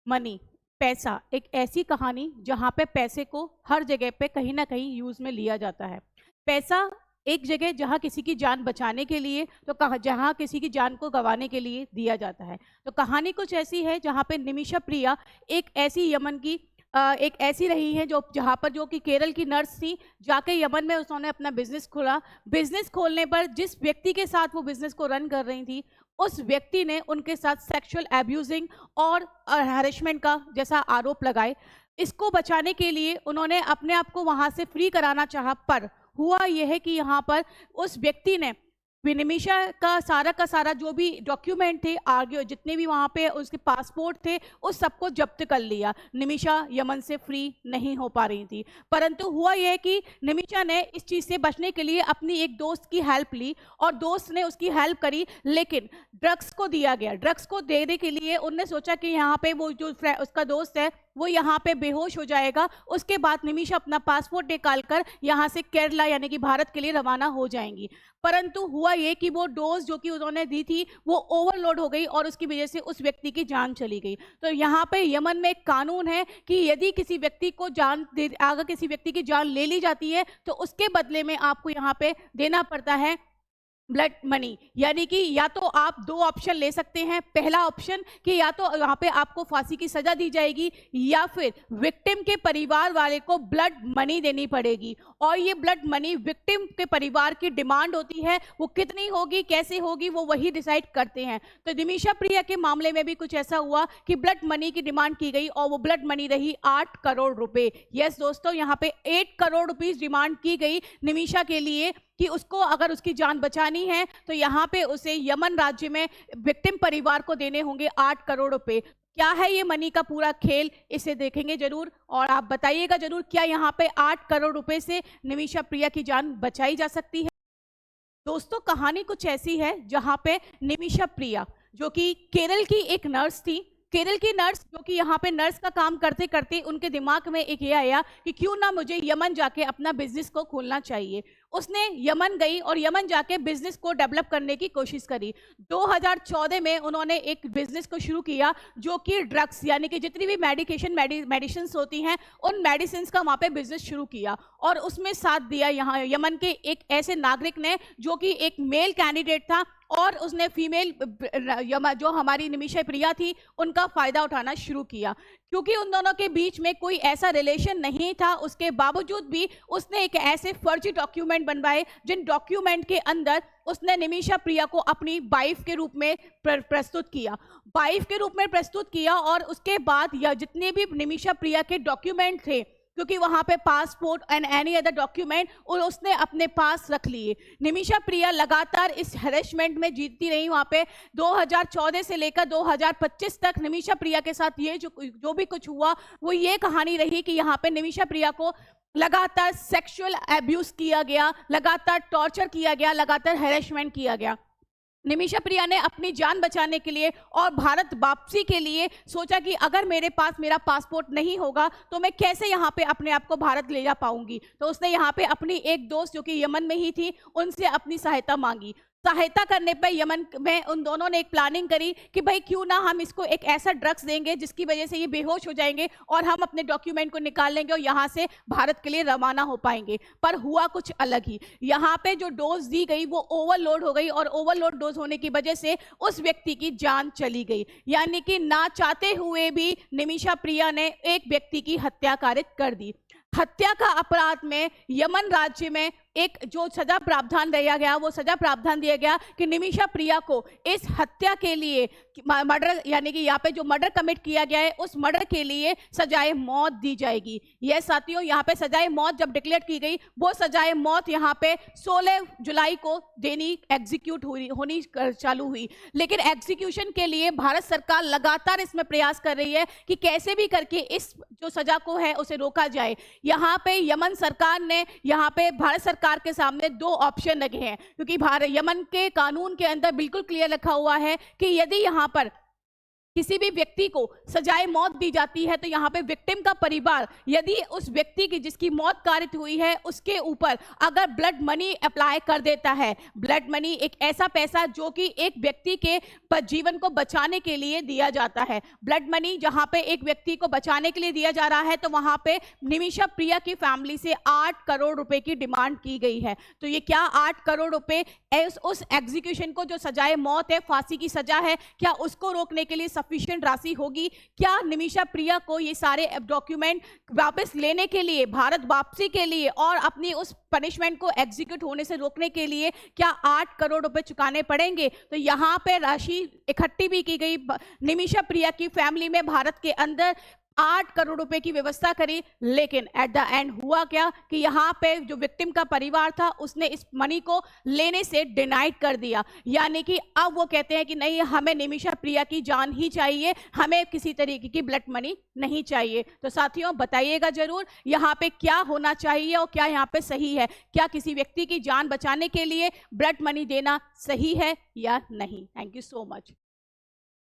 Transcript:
Money, पैसा एक ऐसी कहानी जहाँ पे पैसे को हर जगह पे कहीं ना कहीं यूज में लिया जाता है। पैसा एक जगह जहाँ किसी की जान बचाने के लिए, तो कहा जहाँ किसी की जान को गंवाने के लिए दिया जाता है। तो कहानी कुछ ऐसी है जहाँ पे निमिषा प्रिया एक ऐसी यमन की एक ऐसी रही है जो जहाँ पर जो कि केरल की नर्स थी, जाके यमन में उन्होंने अपना बिजनेस खोला। बिजनेस खोलने पर जिस व्यक्ति के साथ वो बिजनेस को रन कर रही थी, उस व्यक्ति ने उनके साथ सेक्सुअल एब्यूजिंग और हैरेसमेंट का जैसा आरोप लगाए। इसको बचाने के लिए उन्होंने अपने आप को वहां से फ्री कराना चाहा, पर हुआ यह है कि यहाँ पर उस व्यक्ति ने निमिषा का सारा जो भी डॉक्यूमेंट थे, आगे जितने भी वहाँ पे उसके पासपोर्ट थे, उस सबको जब्त कर लिया। निमिषा यमन से फ्री नहीं हो पा रही थी। परंतु हुआ यह कि निमिषा ने इस चीज़ से बचने के लिए अपनी एक दोस्त की हेल्प ली और दोस्त ने उसकी हेल्प करी, लेकिन ड्रग्स को दिया गया। ड्रग्स को देने के लिए उनने सोचा कि यहाँ पे वो जो उसका दोस्त है वो यहाँ पे बेहोश हो जाएगा। उसके बाद निमिषा अपना पासपोर्ट निकालकर यहाँ से केरला यानी कि भारत के लिए रवाना हो जाएंगी। परंतु हुआ ये कि वो डोज जो कि उन्होंने दी थी वो ओवरलोड हो गई और उसकी वजह से उस व्यक्ति की जान चली गई। तो यहाँ पे यमन में एक कानून है कि यदि किसी व्यक्ति को अगर किसी व्यक्ति की जान ले ली जाती है तो उसके बदले में आपको यहाँ पे देना पड़ता है ब्लड मनी। यानी कि या तो आप दो ऑप्शन ले सकते हैं। पहला ऑप्शन कि या तो यहाँ पे आपको फांसी की सजा दी जाएगी या फिर विक्टिम के परिवार वाले को ब्लड मनी देनी पड़ेगी। और ये ब्लड मनी विक्टिम के परिवार की डिमांड होती है, वो कितनी होगी कैसे होगी वो वही डिसाइड करते हैं। तो निमिषा प्रिया के मामले में भी कुछ ऐसा हुआ कि ब्लड मनी की डिमांड की गई और वो ब्लड मनी रही 8 करोड़ रुपए। यस दोस्तों, यहाँ पे 8 करोड़ रुपीज डिमांड की गई निमिषा के लिए कि उसको अगर उसकी जान बचानी है तो यहाँ पे उसे यमन राज्य में विक्टिम परिवार को देने होंगे 8 करोड़ रुपए। क्या है ये मनी का पूरा खेल, इसे देखेंगे जरूर और आप बताइएगा जरूर क्या यहाँ पे 8 करोड़ रुपए से निमिषा प्रिया की जान बचाई जा सकती है। दोस्तों कहानी कुछ ऐसी है जहाँ पे निमिषा प्रिया जो कि केरल की एक नर्स थी, केरल की नर्स जो कि यहाँ पे नर्स का काम करते करते उनके दिमाग में एक ये आया कि क्यों ना मुझे यमन जाके अपना बिजनेस को खोलना चाहिए। उसने यमन गई और यमन जाके बिजनेस को डेवलप करने की कोशिश करी। 2014 में उन्होंने एक बिजनेस को शुरू किया जो कि ड्रग्स यानी कि जितनी भी मेडिसिन होती हैं उन मेडिसिन का वहाँ पे बिजनेस शुरू किया और उसमें साथ दिया यहाँ यमन के एक ऐसे नागरिक ने जो कि एक मेल कैंडिडेट था और उसने फीमेल जो हमारी निमिषा प्रिया थी उनका फायदा उठाना शुरू किया। क्योंकि उन दोनों के बीच में कोई ऐसा रिलेशन नहीं था, उसके बावजूद भी उसने एक ऐसे फर्जी डॉक्यूमेंट बनवाए जिन डॉक्यूमेंट के अंदर उसने निमिषा प्रिया को अपनी वाइफ के रूप में प्रस्तुत किया और उसके बाद या जितने भी निमिषा प्रिया के डॉक्यूमेंट थे, क्योंकि वहां पे passport and any other document उसने अपने पास रख लिए। निमिषा प्रिया लगातार इस हैरेसमेंट में जीतती रही। वहां पे 2014 से लेकर 2025 तक निमिषा प्रिया के साथ ये जो भी कुछ हुआ वो ये कहानी रही कि यहाँ पे निमिषा प्रिया को लगातार सेक्सुअल एब्यूज किया गया, लगातार टॉर्चर किया गया, लगातार हैरेसमेंट किया गया। निमिषा प्रिया ने अपनी जान बचाने के लिए और भारत वापसी के लिए सोचा कि अगर मेरे पास मेरा पासपोर्ट नहीं होगा तो मैं कैसे यहाँ पे अपने आप को भारत ले जा पाऊंगी। तो उसने यहाँ पे अपनी एक दोस्त जो कि यमन में ही थी उनसे अपनी सहायता मांगी। सहायता करने पर यमन में उन दोनों ने एक प्लानिंग करी कि भाई क्यों ना हम इसको एक ऐसा ड्रग्स देंगे जिसकी वजह से ये बेहोश हो जाएंगे और हम अपने डॉक्यूमेंट को निकाल लेंगे और यहाँ से भारत के लिए रवाना हो पाएंगे। पर हुआ कुछ अलग ही। यहाँ पे जो डोज दी गई वो ओवरलोड हो गई और ओवरलोड डोज होने की वजह से उस व्यक्ति की जान चली गई। यानी कि ना चाहते हुए भी निमिषा प्रिया ने एक व्यक्ति की हत्या कारित कर दी। हत्या का अपराध में यमन राज्य में एक जो सजा प्रावधान दिया गया वो सजा प्रावधान दिया गया कि निमिषा प्रिया को इस हत्या के लिए मर्डर यानी कि यहाँ पे जो मर्डर कमिट किया गया है उस मर्डर के लिए सजाए मौत दी जाएगी। यह साथियों यहाँ पे सजाए मौत जब डिक्लेयर की गई वो सजाए मौत यहाँ पे 16 जुलाई को देनी एग्जीक्यूट होनी चालू हुई। लेकिन एग्जीक्यूशन के लिए भारत सरकार लगातार इसमें प्रयास कर रही है कि कैसे भी करके इस जो सजा को है उसे रोका जाए। यहाँ पे यमन सरकार ने यहाँ पे भारत सरकार के सामने दो ऑप्शन लगे हैं, क्योंकि यमन के कानून के अंदर बिल्कुल क्लियर लिखा हुआ है कि यदि यहाँ पर किसी भी व्यक्ति को सजाए मौत दी जाती है तो यहाँ पे विक्टिम का परिवार यदि उस व्यक्ति की जिसकी मौत कारित हुई है उसके ऊपर अगर ब्लड मनी अप्लाई कर देता है, ब्लड मनी एक ऐसा पैसा जो कि एक व्यक्ति के जीवन को बचाने के लिए दिया जाता है। ब्लड मनी जहाँ पे एक व्यक्ति को बचाने के लिए दिया जा रहा है तो वहाँ पे निमिषा प्रिया की फैमिली से 8 करोड़ रुपए की डिमांड की गई है। तो ये क्या 8 करोड़ रुपए उस एग्जीक्यूशन को जो सजाए मौत है, फांसी की सजा है, क्या उसको रोकने के लिए सफिशिएंट राशि होगी? क्या निमिषा प्रिया को ये सारे डॉक्यूमेंट वापस लेने के लिए, भारत वापसी के लिए और अपनी उस पनिशमेंट को एग्जीक्यूट होने से रोकने के लिए क्या 8 करोड़ रुपए चुकाने पड़ेंगे? तो यहाँ पे राशि इकट्ठी भी की गई। निमिषा प्रिया की फैमिली में भारत के अंदर 8 करोड़ रुपए की व्यवस्था करी, लेकिन एट द एंड हुआ क्या कि यहाँ पे जो विक्टिम का परिवार था उसने इस मनी को लेने से डिनाइड कर दिया। यानी कि अब वो कहते हैं कि नहीं, हमें निमिषा प्रिया की जान ही चाहिए, हमें किसी तरीके की ब्लड मनी नहीं चाहिए। तो साथियों बताइएगा जरूर यहाँ पे क्या होना चाहिए और क्या यहाँ पे सही है? क्या किसी व्यक्ति की जान बचाने के लिए ब्लड मनी देना सही है या नहीं? Thank you so much.